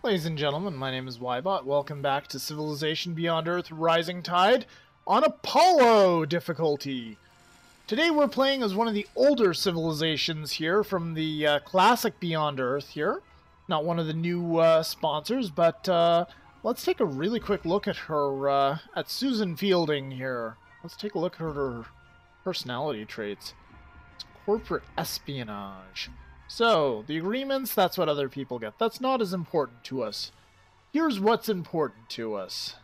Ladies and gentlemen, my name is Ybot. Welcome back to Civilization Beyond Earth Rising Tide on Apollo difficulty. Today we're playing as one of the older civilizations here from the classic Beyond Earth here. Not one of the new sponsors, but let's take a really quick look at her, at Susan Fielding here. Let's take a look at her personality traits. It's corporate espionage. So, the agreements, that's what other people get. That's not as important to us. Here's what's important to us.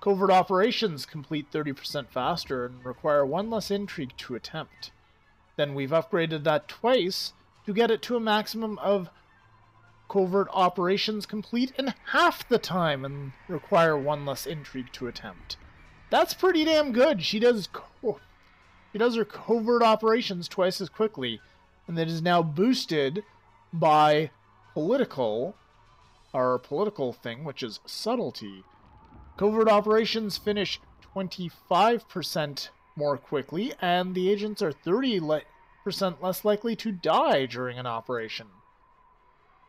Covert operations complete 30% faster and require one less intrigue to attempt. Then we've upgraded that twice to get it to a maximum of covert operations complete in half the time and require one less intrigue to attempt. That's pretty damn good. She does her covert operations twice as quickly. And that is now boosted by political thing, which is subtlety. Covert operations finish 25% more quickly, and the agents are 30% less likely to die during an operation.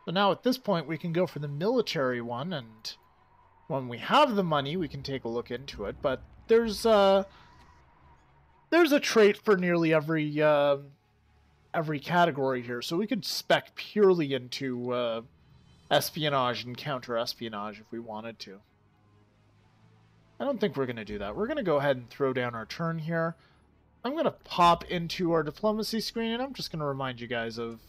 So now at this point we can go for the military one, and when we have the money we can take a look into it, but there's a trait for nearly every category here, so we could spec purely into espionage and counter-espionage if we wanted to. I don't think we're going to do that. We're going to go ahead and throw down our turn here. I'm going to pop into our diplomacy screen, and I'm just going to remind you guys of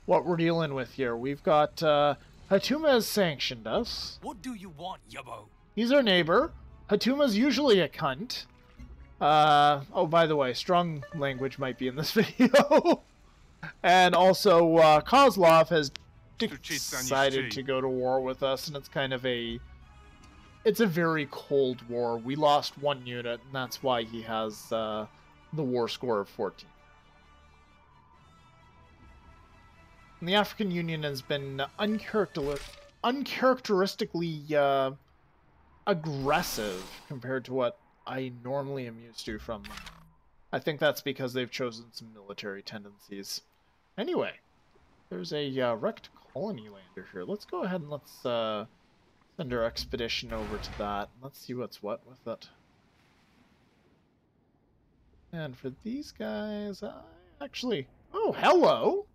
what we're dealing with here. We've got Hatuma has sanctioned us. What do you want, yubbo? He's our neighbor. Hatuma's usually a cunt. Oh, by the way, strong language might be in this video. And also, Kozlov has decided to go to war with us, and it's kind of it's a very cold war. We lost one unit, and that's why he has the war score of 14. And the African Union has been uncharacteristically aggressive compared to what I normally am used to from them. I think that's because they've chosen some military tendencies. Anyway, there's a wrecked colony lander here. Let's go ahead and let's send our expedition over to that. Let's see what's what with it. And for these guys, actually... Oh, hello!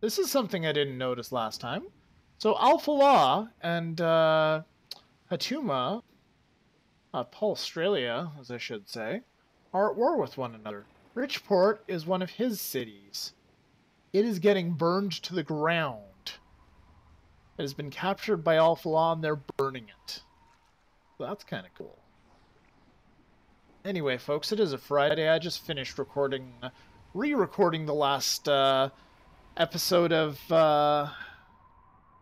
This is something I didn't notice last time. So Alpha Law and Hatuma... Australia, as I should say, are at war with one another. Richport is one of his cities. It is getting burned to the ground. It has been captured by Alpha Law and they're burning it. So that's kind of cool. Anyway, folks, it is a Friday. I just finished re-recording the last episode of,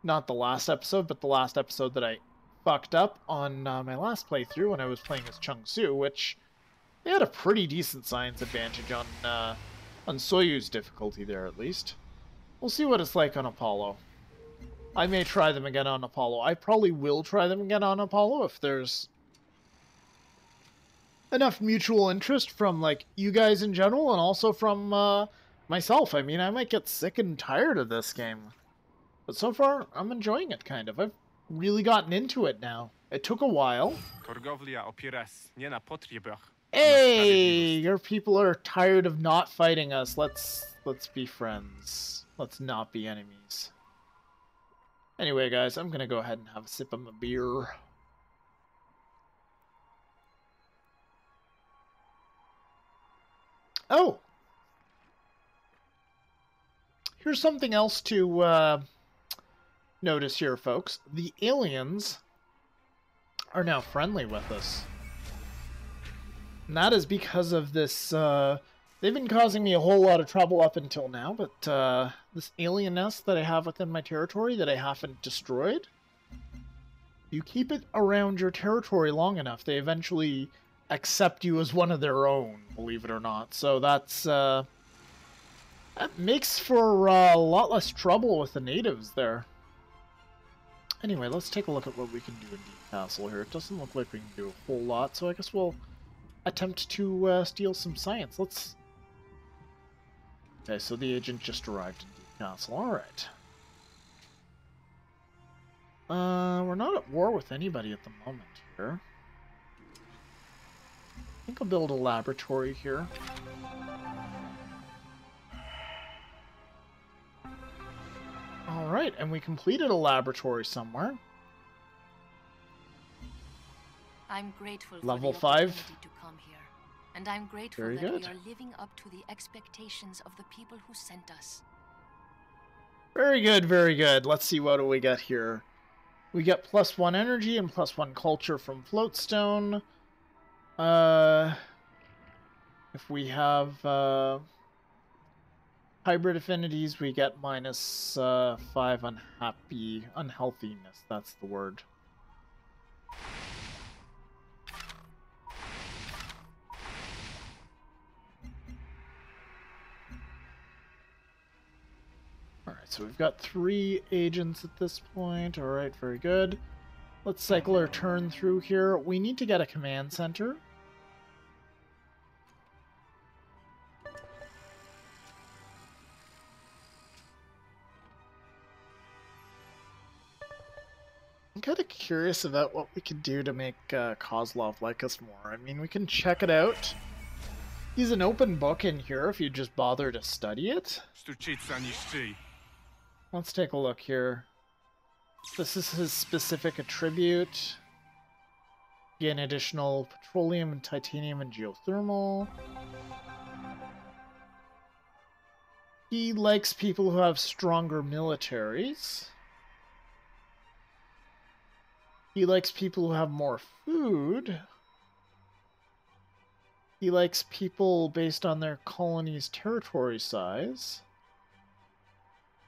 not the last episode, but the last episode that I fucked up on my last playthrough when I was playing as Chung Su, which they had a pretty decent science advantage on Soyuz difficulty there, at least. We'll see what it's like on Apollo. I may try them again on Apollo. I probably will try them again on Apollo if there's enough mutual interest from, like, you guys in general and also from myself. I mean, I might get sick and tired of this game. But so far, I'm enjoying it, kind of. I've really gotten into it now. It took a while. Hey, your people are tired of not fighting us. Let's be friends. Let's not be enemies. Anyway, guys, I'm gonna go ahead and have a sip of my beer. Oh! Here's something else to notice here, folks. The aliens are now friendly with us. And that is because of this, they've been causing me a whole lot of trouble up until now, but this alien nest that I have within my territory that I haven't destroyed, you keep it around your territory long enough, they eventually accept you as one of their own, believe it or not. So that's, that makes for a lot less trouble with the natives there. Anyway, let's take a look at what we can do in Deep Castle here. It doesn't look like we can do a whole lot, so I guess we'll attempt to steal some science. Okay, so the agent just arrived in Deep Castle. Alright. we're not at war with anybody at the moment here. I think I'll build a laboratory here. Alright, and we completed a laboratory somewhere. I'm grateful Level for the 5. opportunity to come here. And I'm grateful Very that good. we are living up to the expectations of the people who sent us. Very good, very good. Let's see what do we get here. We get +1 energy and +1 culture from Floatstone. If we have hybrid affinities, we get -5 unhealthiness. That's the word. Alright, so we've got 3 agents at this point. Alright, very good. Let's cycle our turn through here. We need to get a command center. I'm kind of curious about what we could do to make Kozlov like us more. I mean, we can check it out. He's an open book in here if you just bother to study it. Let's take a look here. This is his specific attribute. Gain additional petroleum and titanium and geothermal. He likes people who have stronger militaries. He likes people who have more food. He likes people based on their colony's territory size.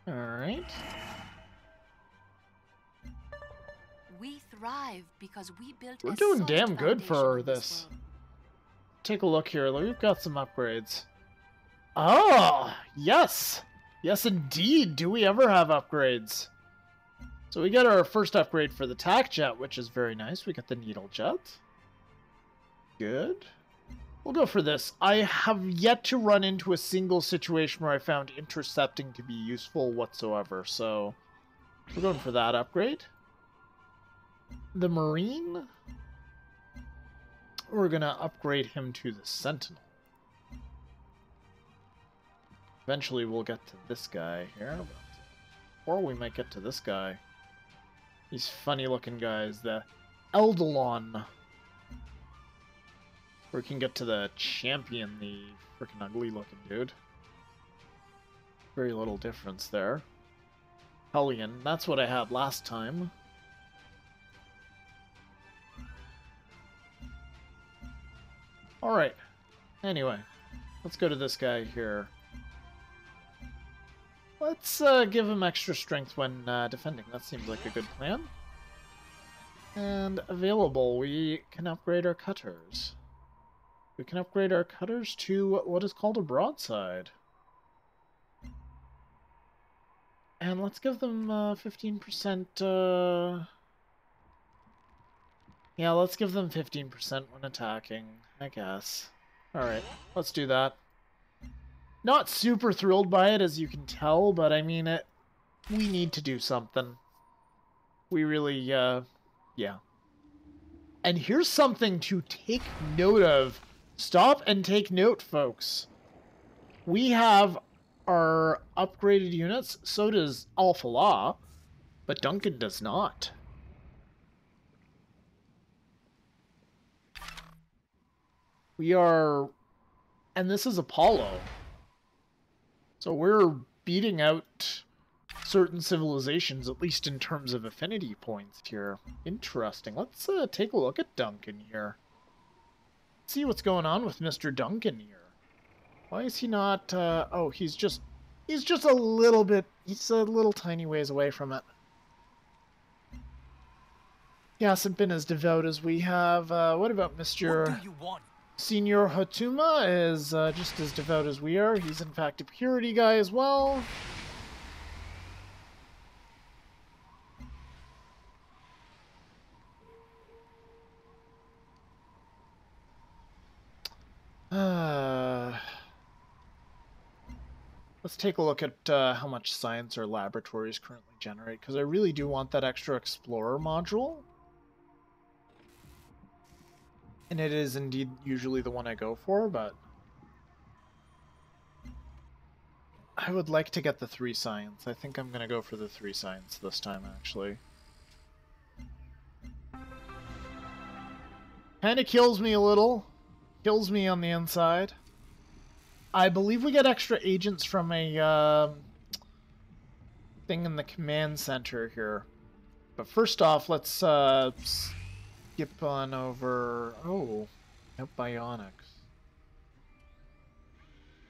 Alright. We thrive because we built We're a doing solid damn good foundation for in this. world. Take a look here. We've got some upgrades. Oh, yes! Yes, indeed. Do we ever have upgrades? So we got our first upgrade for the tac jet, which is very nice. We got the needle jet. Good. We'll go for this. I have yet to run into a single situation where I found intercepting to be useful whatsoever, so we're going for that upgrade. The Marine, we're going to upgrade him to the Sentinel. Eventually we'll get to this guy here, or we might get to this guy. These funny looking guys, the Eldalon. Or we can get to the Champion, the freaking ugly looking dude. Very little difference there. Hellion, that's what I had last time. Alright. Anyway, let's go to this guy here. Let's give him extra strength when defending. That seems like a good plan. And available, we can upgrade our cutters. We can upgrade our cutters to what is called a broadside. And let's give them 15%... Yeah, let's give them 15% when attacking, I guess. Alright, let's do that. Not super thrilled by it, as you can tell, but I mean, we need to do something. We really, yeah. And here's something to take note of. Stop and take note, folks. We have our upgraded units, so does Alpha Law, but Duncan does not. We are... And this is Apollo. So we're beating out certain civilizations, at least in terms of affinity points here. Interesting. Let's take a look at Duncan here. See what's going on with Mr. Duncan here. Why is he not... oh, he's just a little bit... He's a little tiny ways away from it. He hasn't been as devout as we have. What about Mr... What do you want? Senior Hatuma is just as devout as we are. He's in fact a purity guy as well. Let's take a look at how much science our laboratories currently generate, because I really do want that extra Explorer module. And it is indeed usually the one I go for, but I would like to get the 3 science. I think I'm going to go for the 3 science this time, actually. Kind of kills me a little. Kills me on the inside. I believe we get extra agents from a thing in the command center here. But first off, let's skip on over... Oh, no bionics.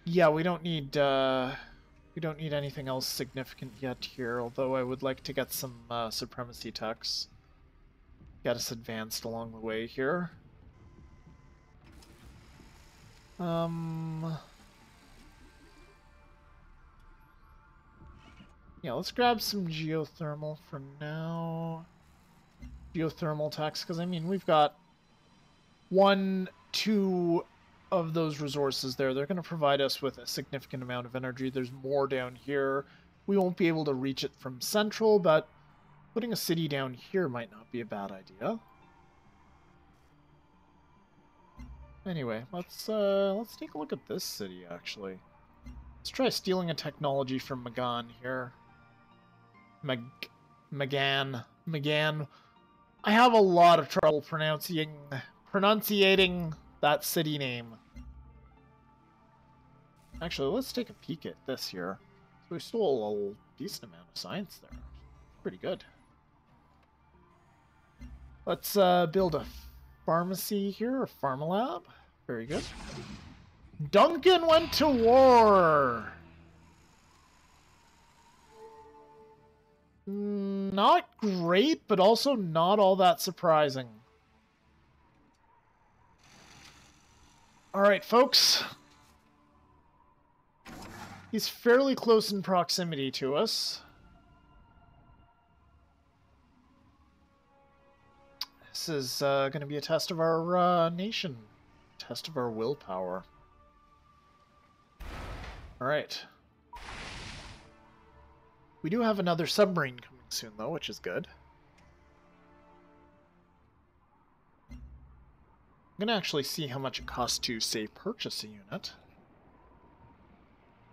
Yeah, we don't need anything else significant yet here, although I would like to get some supremacy techs. Get us advanced along the way here. Yeah, let's grab some geothermal for now. Geothermal techs, because I mean, we've got 1, 2 of those resources there. They're going to provide us with a significant amount of energy. There's more down here. We won't be able to reach it from central, but putting a city down here might not be a bad idea. Anyway, let's take a look at this city, actually. Let's try stealing a technology from Magan here. Magan. I have a lot of trouble pronunciating that city name. Actually, let's take a peek at this here. So we stole a decent amount of science there. Pretty good. Let's build a pharmacy here, a pharmalab. Very good. Duncan went to war! Not great, but also not all that surprising. Alright, folks. He's fairly close in proximity to us. This is going to be a test of our nation. Test of our willpower. Alright. We do have another submarine coming soon, though, which is good. I'm going to actually see how much it costs to, say, purchase a unit.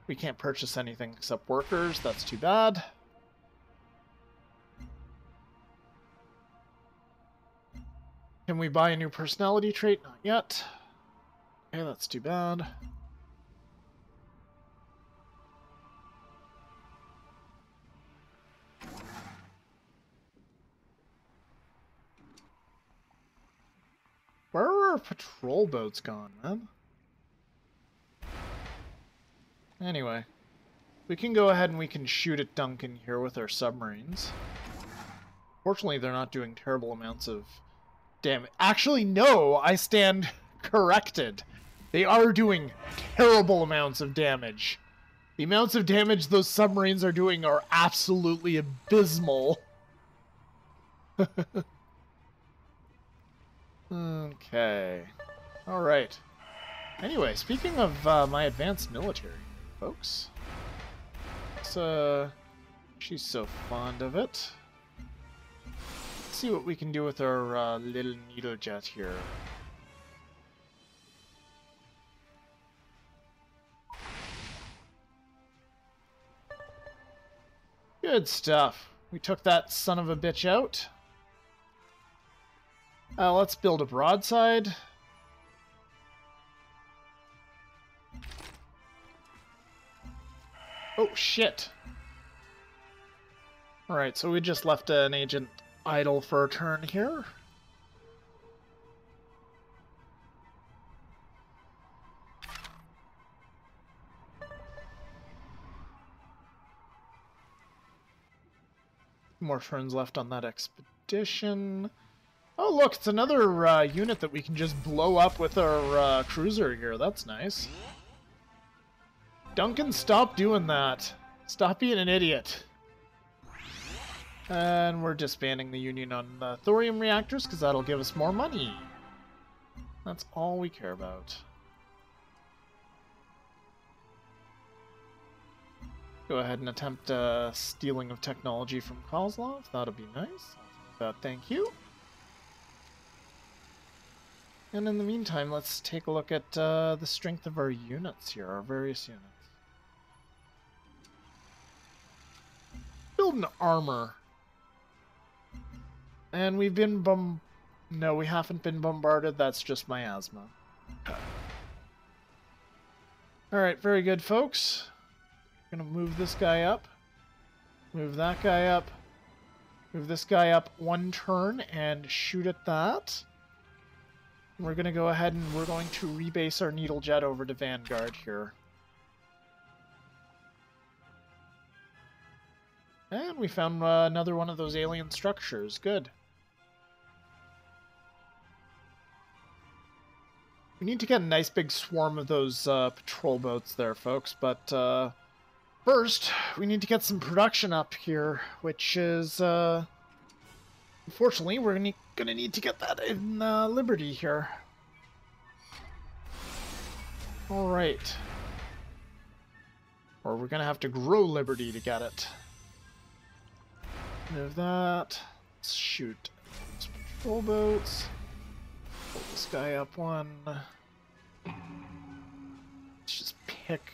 We can't purchase anything except workers. That's too bad. Can we buy a new personality trait? Not yet. Okay, that's too bad. Where are our patrol boats gone, man? Anyway, we can go ahead and we can shoot at Duncan here with our submarines. Fortunately, they're not doing terrible amounts of damage. Actually, no, I stand corrected. They are doing terrible amounts of damage. The amounts of damage those submarines are doing are absolutely abysmal. Okay. Alright. Anyway, speaking of my advanced military, folks. She's so fond of it. Let's see what we can do with our little needle jet here. Good stuff. We took that son of a bitch out. Let's build a broadside. Oh, shit. Alright, so we just left an agent idle for a turn here. More turns left on that expedition. Oh, look, it's another unit that we can just blow up with our cruiser here. That's nice. Duncan, stop doing that. Stop being an idiot. And we're disbanding the Union on thorium reactors, because that'll give us more money. That's all we care about. Go ahead and attempt stealing of technology from Kozlov. That'll be nice. Thank you. And in the meantime, let's take a look at the strength of our units here, our various units. Build an armor. And we've been No, we haven't been bombarded. That's just my asthma. Alright, very good, folks. We're gonna move this guy up. Move that guy up. Move this guy up one turn and shoot at that. We're going to go ahead and we're going to rebase our needle jet over to Vanguard here. And we found another one of those alien structures. Good. We need to get a nice big swarm of those patrol boats there, folks, but first, we need to get some production up here, which is, unfortunately, we're going to need to get that in Liberty here. Alright. Or we're going to have to grow Liberty to get it. Move that. Let's shoot those patrol boats. Pull this guy up one. Let's just pick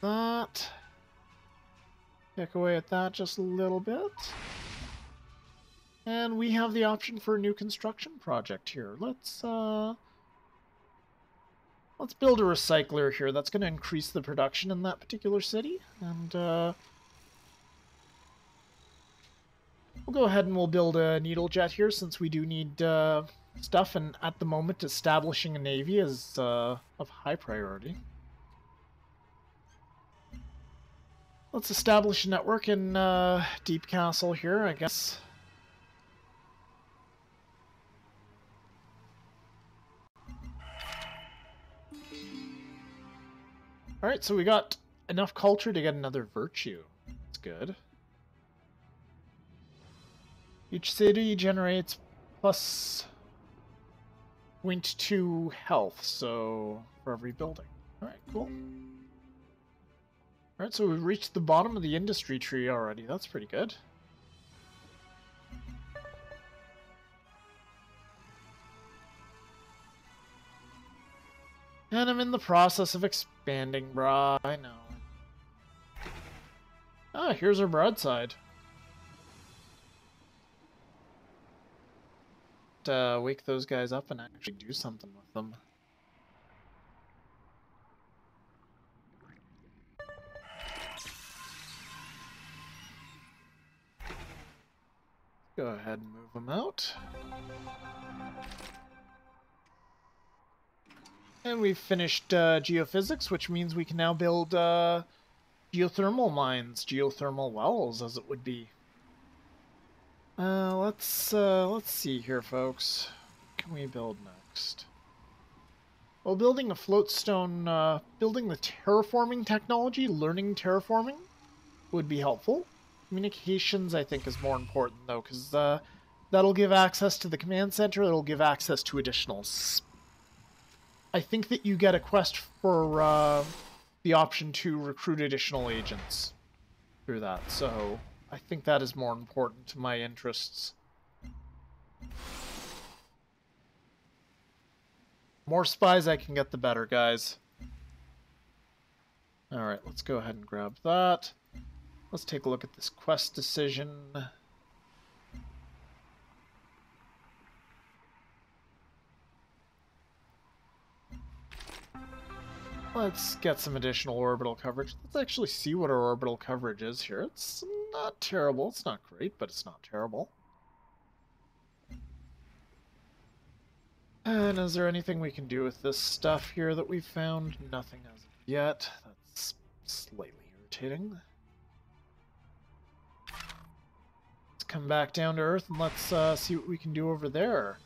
that. Pick away at that just a little bit. And we have the option for a new construction project here. Let's build a recycler here. That's going to increase the production in that particular city. And we'll go ahead and we'll build a needle jet here since we do need stuff. And at the moment, establishing a navy is of high priority. Let's establish a network in Deep Castle here, I guess. Alright, so we got enough culture to get another virtue. That's good. Each city generates plus 0.2 health, so for every building. Alright, cool. Alright, so we've reached the bottom of the industry tree already. That's pretty good. And I'm in the process of expanding, brah. I know. Ah, here's our broadside. Wake those guys up and actually do something with them. Go ahead and move them out. And we've finished geophysics, which means we can now build geothermal mines, geothermal wells, as it would be. Let's see here, folks. What can we build next? Well, building a floatstone, building the terraforming technology, learning terraforming, would be helpful. Communications, I think, is more important, though, because that'll give access to the command center, it'll give access to additional I think that you get a quest for the option to recruit additional agents through that, so I think that is more important to my interests. More spies I can get, the better, guys. Alright, let's go ahead and grab that. Let's take a look at this quest decision. Let's get some additional orbital coverage. Let's actually see what our orbital coverage is here. It's not terrible. It's not great, but it's not terrible. And is there anything we can do with this stuff here that we found? Nothing as of yet. That's slightly irritating. Let's come back down to Earth and let's see what we can do over there.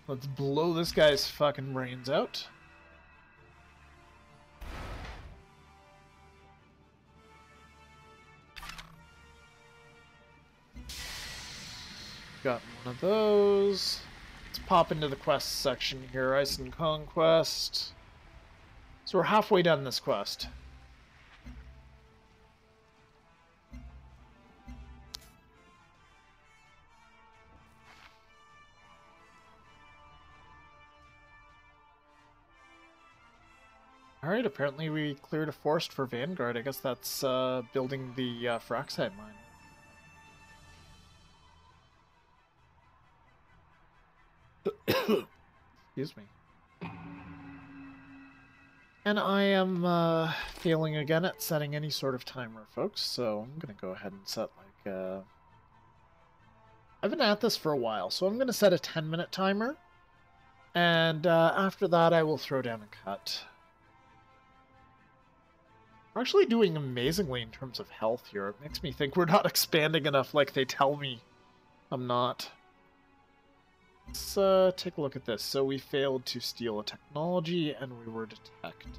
Let's blow this guy's fucking brains out. Got one of those. Let's pop into the quest section here. Ice and Conquest. So we're halfway done this quest. Alright, apparently we cleared a forest for Vanguard. I guess that's building the Fraxite mine. Excuse me. And I am failing again at setting any sort of timer, folks, so I'm going to go ahead and set, like, I've been at this for a while, so I'm going to set a 10-minute timer, and after that I will throw down a cut. We're actually doing amazingly in terms of health here. It makes me think we're not expanding enough like they tell me I'm not. Let's take a look at this. So we failed to steal a technology, and we were detected.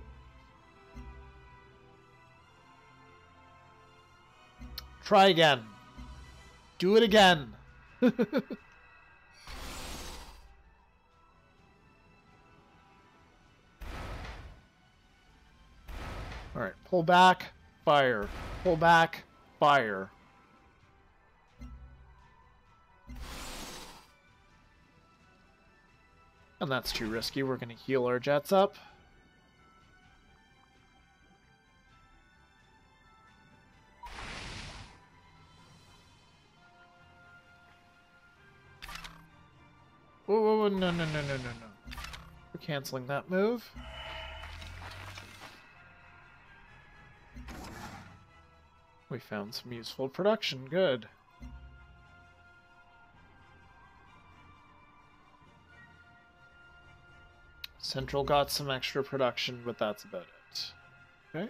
Try again. Do it again. Alright, pull back, fire. Pull back, fire. And that's too risky. We're going to heal our jets up. Whoa, whoa, whoa, no. We're canceling that move. We found some useful production. Good. Central got some extra production, but that's about it. Okay.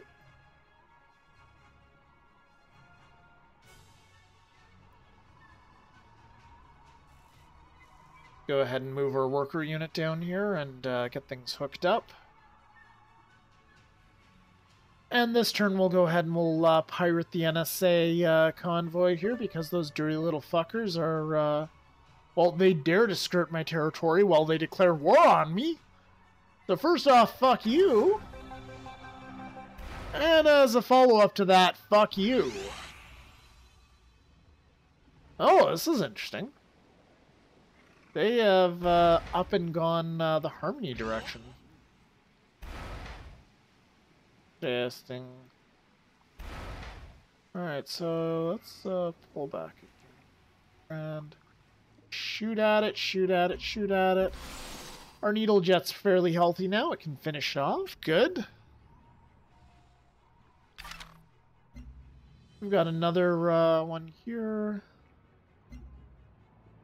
Go ahead and move our worker unit down here and get things hooked up. And this turn we'll go ahead and we'll pirate the NSA convoy here, because those dirty little fuckers are, well, they dare to skirt my territory while they declare war on me. So first off, fuck you. And as a follow-up to that, fuck you. Oh, this is interesting. They have up and gone the Harmony direction. Interesting. Alright, so let's pull back again. And shoot at it, shoot at it, shoot at it. Our needle jet's fairly healthy now. It can finish off. Good. We've got another one here.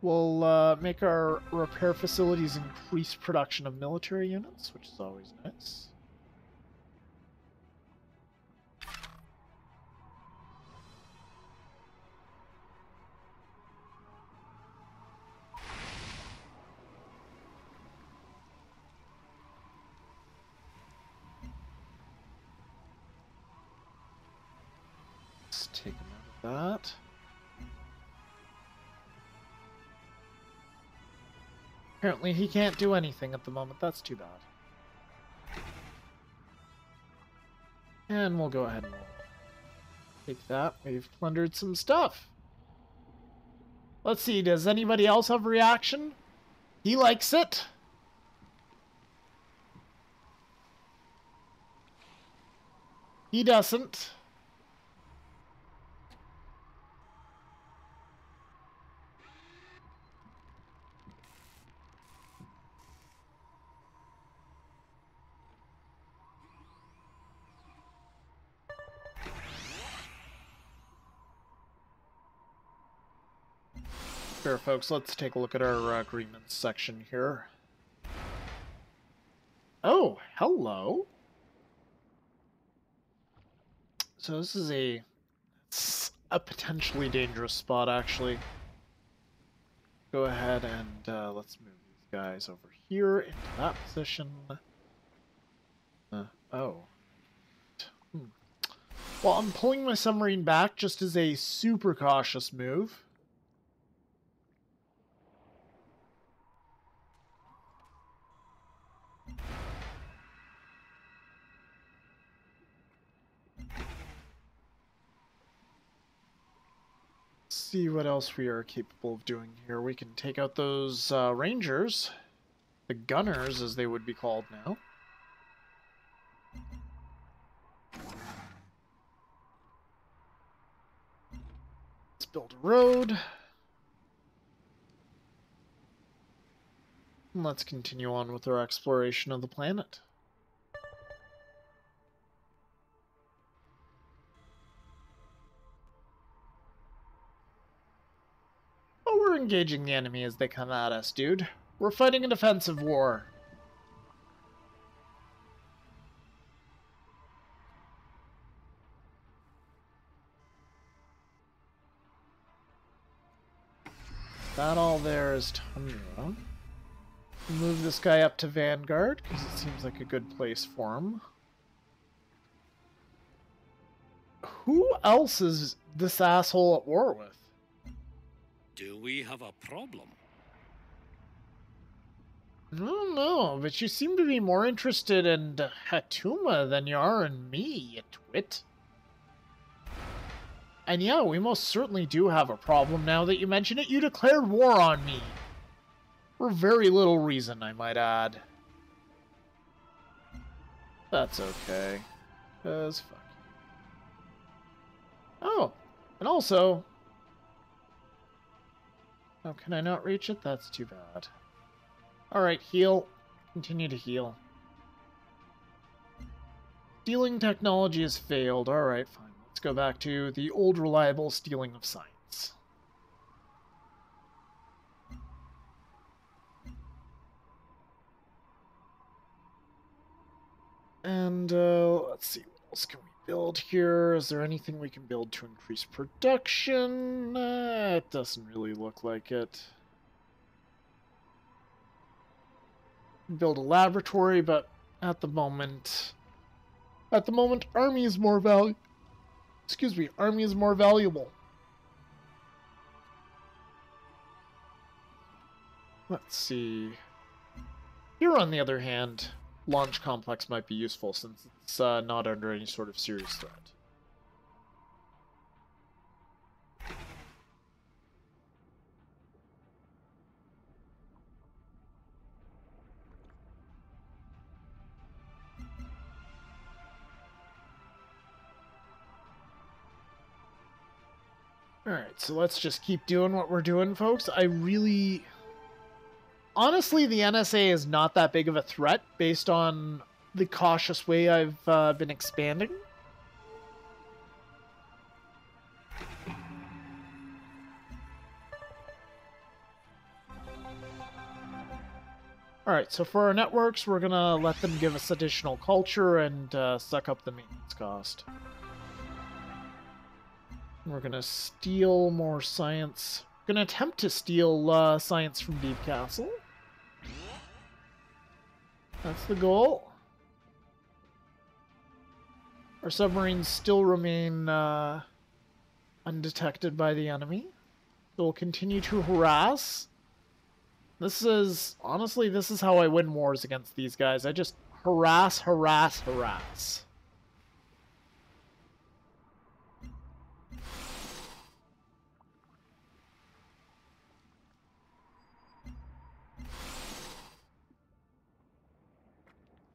We'll make our repair facilities increase production of military units, which is always nice. Let's take him out of that. Apparently he can't do anything at the moment. That's too bad. And we'll go ahead and take that. We've plundered some stuff. Let's see, does anybody else have a reaction? He likes it. He doesn't. Fair, folks, let's take a look at our agreements section here. Oh, hello. So this is it's a potentially dangerous spot, actually. Go ahead and let's move these guys over here into that position. Oh. Well, I'm pulling my submarine back just as a super cautious move. See what else we are capable of doing here. We can take out those rangers, the gunners as they would be called now. build a road. And let's continue on with our exploration of the planet. Oh, we're engaging the enemy as they come at us, dude. We're fighting a defensive war. That all there is Tundra. Move this guy up to Vanguard, because it seems like a good place for him. Who else is this asshole at war with? Do we have a problem? I don't know, but you seem to be more interested in Hatuma than you are in me, you twit. And yeah, we most certainly do have a problem now that you mention it. You declared war on me. For very little reason, I might add. That's okay. 'Cause fuck you. Oh, and also... Oh, can I not reach it? That's too bad. Alright, heal. Continue to heal. Stealing technology has failed. Alright, fine. Let's go back to the old reliable stealing of science. And let's see, what else can we build here? Is there anything we can build to increase production? It doesn't really look like it. Build a laboratory, but at the moment, army is more valuable. Excuse me, army is more valuable. Let's see. Here, on the other hand, launch complex might be useful since it's not under any sort of serious threat. Alright, so let's just keep doing what we're doing, folks. Honestly, the NSA is not that big of a threat based on the cautious way I've been expanding. Alright, so for our networks, we're gonna let them give us additional culture and suck up the maintenance cost. We're gonna steal more science. We're gonna attempt to steal science from Deep Castle. That's the goal. Our submarines still remain undetected by the enemy. So we'll continue to harass. Honestly, this is how I win wars against these guys. I just harass, harass, harass.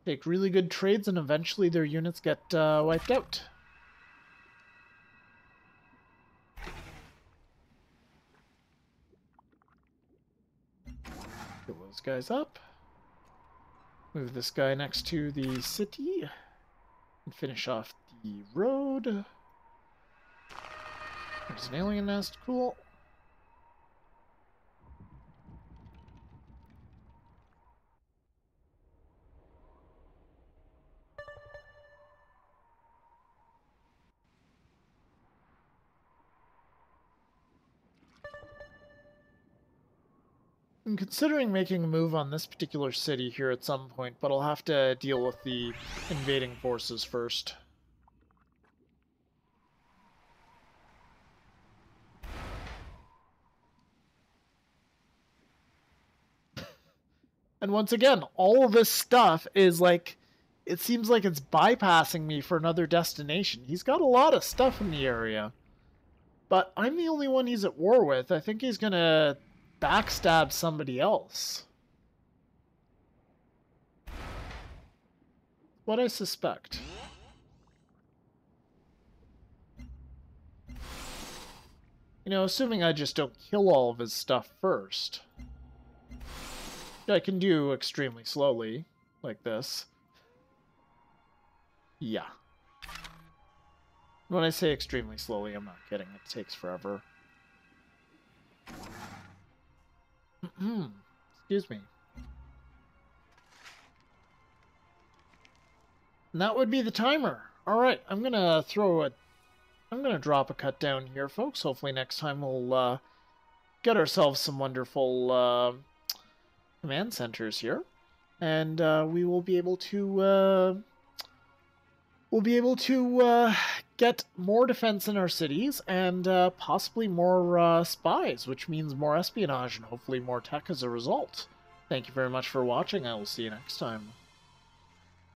Take really good trades and eventually their units get wiped out. Fill those guys up. Move this guy next to the city. And finish off the road. There's an alien nest. Cool. I'm considering making a move on this particular city here at some point, but I'll have to deal with the invading forces first. And once again, all of this stuff is like, it seems like it's bypassing me for another destination. He's got a lot of stuff in the area. But I'm the only one he's at war with. I think he's gonna backstab somebody else. What I suspect. You know, assuming I just don't kill all of his stuff first. I can do extremely slowly, like this. Yeah. When I say extremely slowly, I'm not kidding. It takes forever. Excuse me. And that would be the timer. Alright, I'm gonna drop a cut down here, folks. Hopefully next time we'll get ourselves some wonderful command centers here. And we will be able to get more defense in our cities and possibly more spies, which means more espionage and hopefully more tech as a result. Thank you very much for watching. I will see you next time.